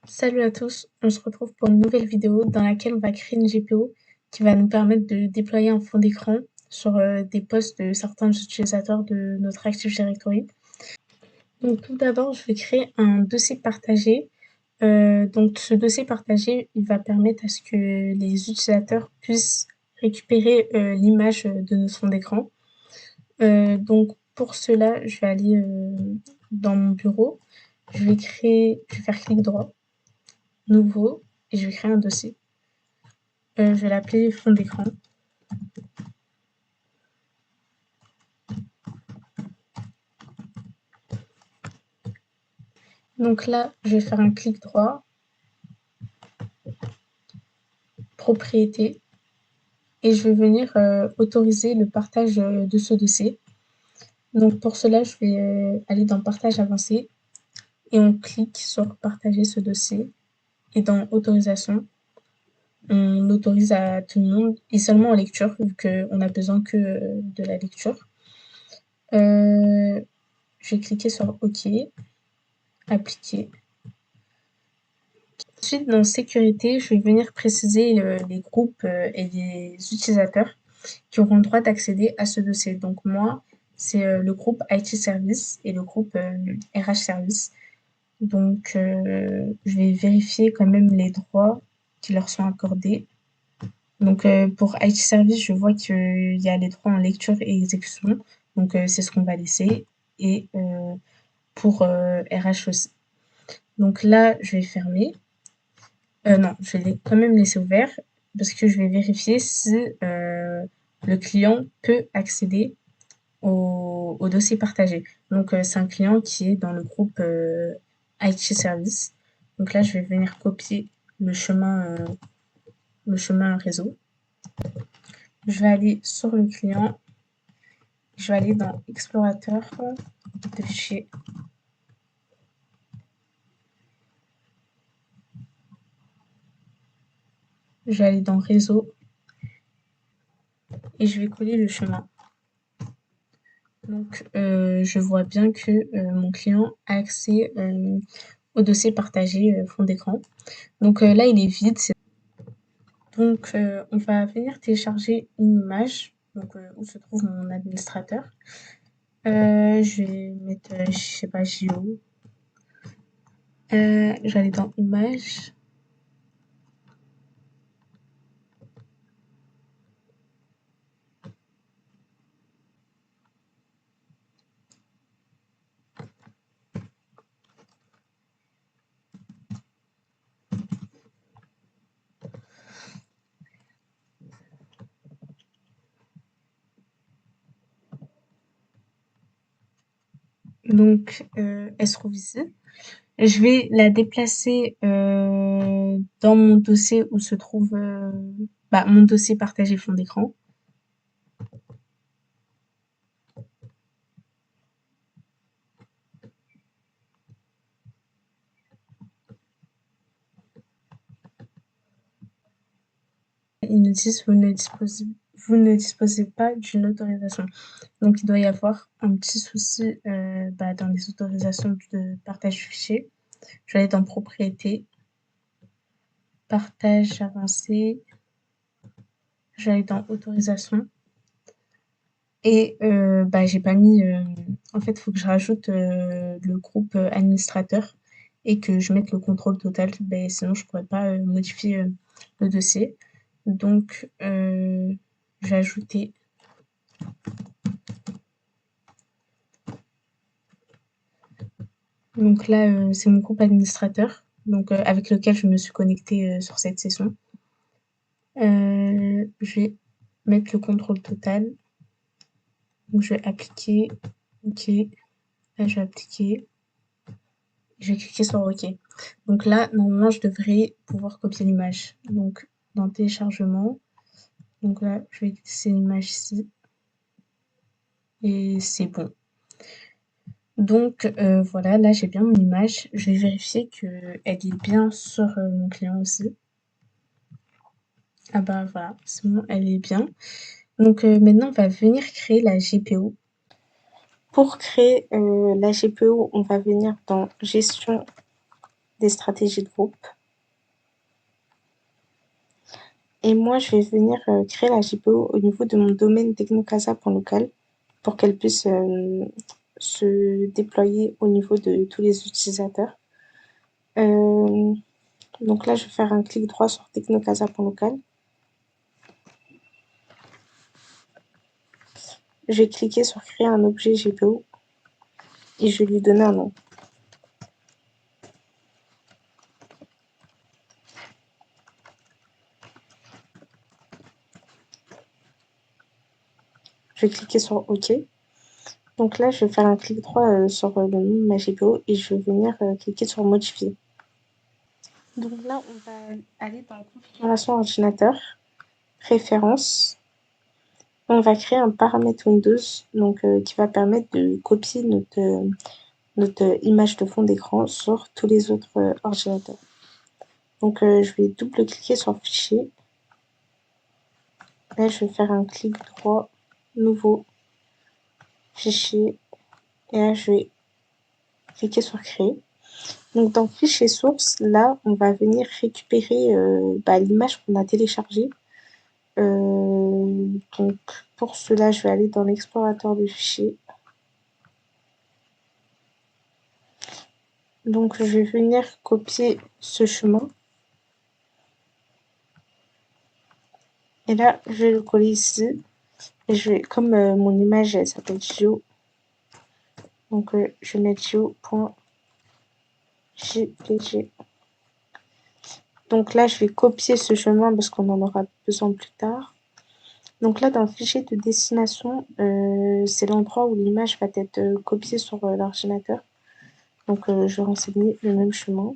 Salut à tous, on se retrouve pour une nouvelle vidéo dans laquelle on va créer une GPO qui va nous permettre de déployer un fond d'écran sur des postes de certains utilisateurs de notre Active Directory. Donc tout d'abord, je vais créer un dossier partagé. Donc ce dossier partagé, il va permettre à ce que les utilisateurs puissent récupérer l'image de notre fond d'écran. Donc pour cela, je vais aller dans mon bureau, je vais faire clic droit, nouveau, et je vais créer un dossier. Je vais l'appeler fond d'écran. Donc là, je vais faire un clic droit, propriété, et je vais venir autoriser le partage de ce dossier. Donc pour cela, je vais aller dans partage avancé et on clique sur partager ce dossier. Et dans autorisation, on l'autorise à tout le monde et seulement en lecture, vu qu'on n'a besoin que de la lecture. Je vais cliquer sur OK, appliquer. Ensuite, dans sécurité, je vais venir préciser les groupes et les utilisateurs qui auront le droit d'accéder à ce dossier. Donc moi, c'est le groupe IT Service et le groupe RH Service. Donc je vais vérifier quand même les droits qui leur sont accordés. Donc pour IT Service, je vois qu'il y a les droits en lecture et exécution. Donc c'est ce qu'on va laisser. Et pour RH aussi. Donc là, je vais fermer. Non, je vais quand même laisser ouvert parce que je vais vérifier si le client peut accéder au dossier partagé. Donc, c'est un client qui est dans le groupe IT Service. Donc là, je vais venir copier le chemin réseau. Je vais aller sur le client. Je vais aller dans Explorateur de fichiers. Je vais aller dans Réseau et je vais coller le chemin. Donc, je vois bien que mon client a accès au dossier partagé fond d'écran. Donc là, il est vide. Donc, on va venir télécharger une image donc, où se trouve mon administrateur. Je vais mettre, je sais pas, JO. Je vais aller dans Images. Donc, elle se trouve ici. Je vais la déplacer dans mon dossier où se trouve mon dossier partagé fond d'écran. Ils nous disent vous ne disposez pas d'une autorisation. Donc, il doit y avoir un petit souci dans les autorisations de partage du fichier. Je vais aller dans propriété, partage avancé, je vais aller dans autorisation. Et j'ai pas mis. En fait, il faut que je rajoute le groupe administrateur et que je mette le contrôle total. Sinon, je pourrais pas modifier le dossier. Donc, je vais ajouter. Donc là, c'est mon groupe administrateur, donc avec lequel je me suis connectée sur cette session. Je vais mettre le contrôle total. Donc je vais appliquer, OK. Là, je vais appliquer. Je vais cliquer sur OK. Donc là, normalement, je devrais pouvoir copier l'image. Donc dans téléchargement, donc là, je vais glisser l'image ici. Et c'est bon. Donc voilà, là j'ai bien mon image. Je vais vérifier qu'elle est bien sur mon client aussi. Ah bah voilà, c'est bon, elle est bien. Donc maintenant, on va venir créer la GPO. Pour créer la GPO, on va venir dans Gestion des stratégies de groupe. Et moi, je vais venir créer la GPO au niveau de mon domaine technocasa.local pour qu'elle puisse se déployer au niveau de tous les utilisateurs. Euh, donc là, je vais faire un clic droit sur technocasa.local. Je vais cliquer sur créer un objet GPO et je vais lui donner un nom. Je vais cliquer sur OK. Donc là, je vais faire un clic droit sur le nom de ma GPO et je vais venir cliquer sur modifier. Donc là, on va aller dans configuration ordinateur, préférences. On va créer un paramètre Windows donc, qui va permettre de copier notre image de fond d'écran sur tous les autres ordinateurs. Donc je vais double-cliquer sur fichier. Là, je vais faire un clic droit, nouveau, fichier. Et là, je vais cliquer sur créer. Donc dans fichier source, là, on va venir récupérer l'image qu'on a téléchargée. Donc pour cela, je vais aller dans l'explorateur de fichiers. Donc je vais venir copier ce chemin. Et là, je vais le coller ici. Et je vais, comme mon image, elle s'appelle Gio. Donc je vais mettre gio.jpg. Donc là, je vais copier ce chemin parce qu'on en aura besoin plus tard. Donc là, dans le fichier de destination, c'est l'endroit où l'image va être copiée sur l'ordinateur. Donc je vais renseigner le même chemin.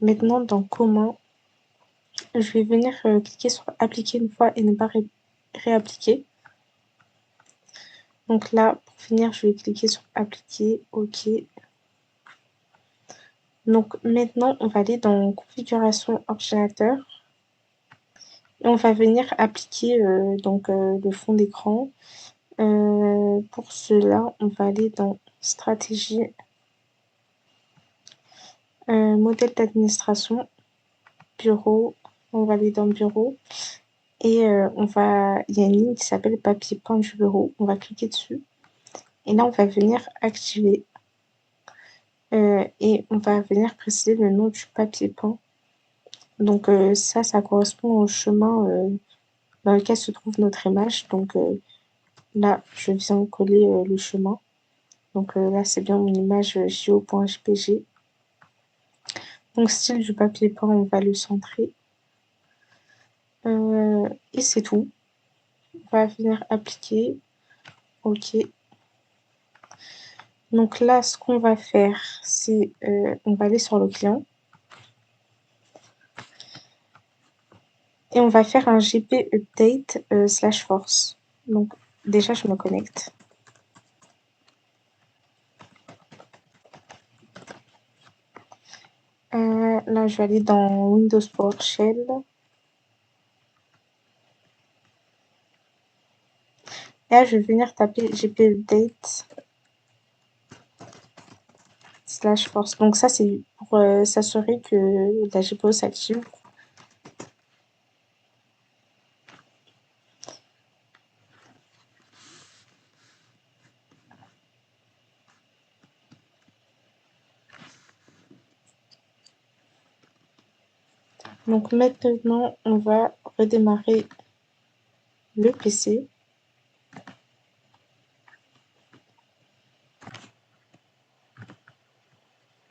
Maintenant, dans commun, je vais venir cliquer sur appliquer une fois et ne pas réappliquer. Donc là, pour finir, je vais cliquer sur appliquer, OK. Donc maintenant, on va aller dans configuration ordinateur. Et on va venir appliquer le fond d'écran. Pour cela, on va aller dans stratégie, modèle d'administration, bureau. On va aller dans bureau. Et il y a une ligne qui s'appelle papier peint du bureau. On va cliquer dessus. Et là, on va venir activer. Et on va venir préciser le nom du papier peint. Donc ça correspond au chemin dans lequel se trouve notre image. Donc là, je viens coller le chemin. Donc là, c'est bien mon image jo.jpg. Donc style du papier peint, on va le centrer. Et c'est tout. On va venir appliquer. OK. Donc là, ce qu'on va faire, c'est on va aller sur le client. Et on va faire un gp update /force. Donc déjà, je me connecte. Là, je vais aller dans Windows PowerShell. Et là, je vais venir taper gp update /force. Donc ça, c'est pour s'assurer que la GPO s'active. Donc maintenant, on va redémarrer le PC.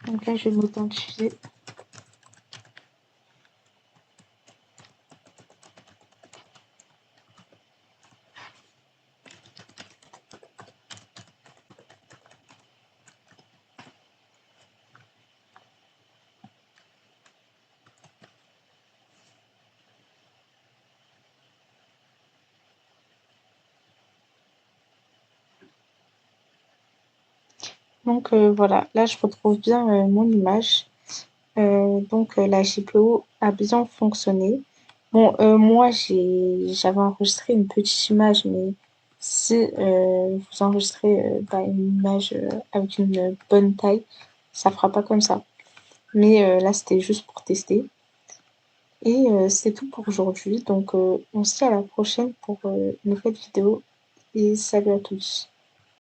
Donc là, je vais m'authentifier. Donc voilà, là, je retrouve bien mon image. Donc la GPO a bien fonctionné. Bon, moi, j'avais enregistré une petite image, mais si vous enregistrez une image avec une bonne taille, ça fera pas comme ça. Mais là, c'était juste pour tester. Et c'est tout pour aujourd'hui. Donc, on se dit à la prochaine pour une nouvelle vidéo. Et salut à tous.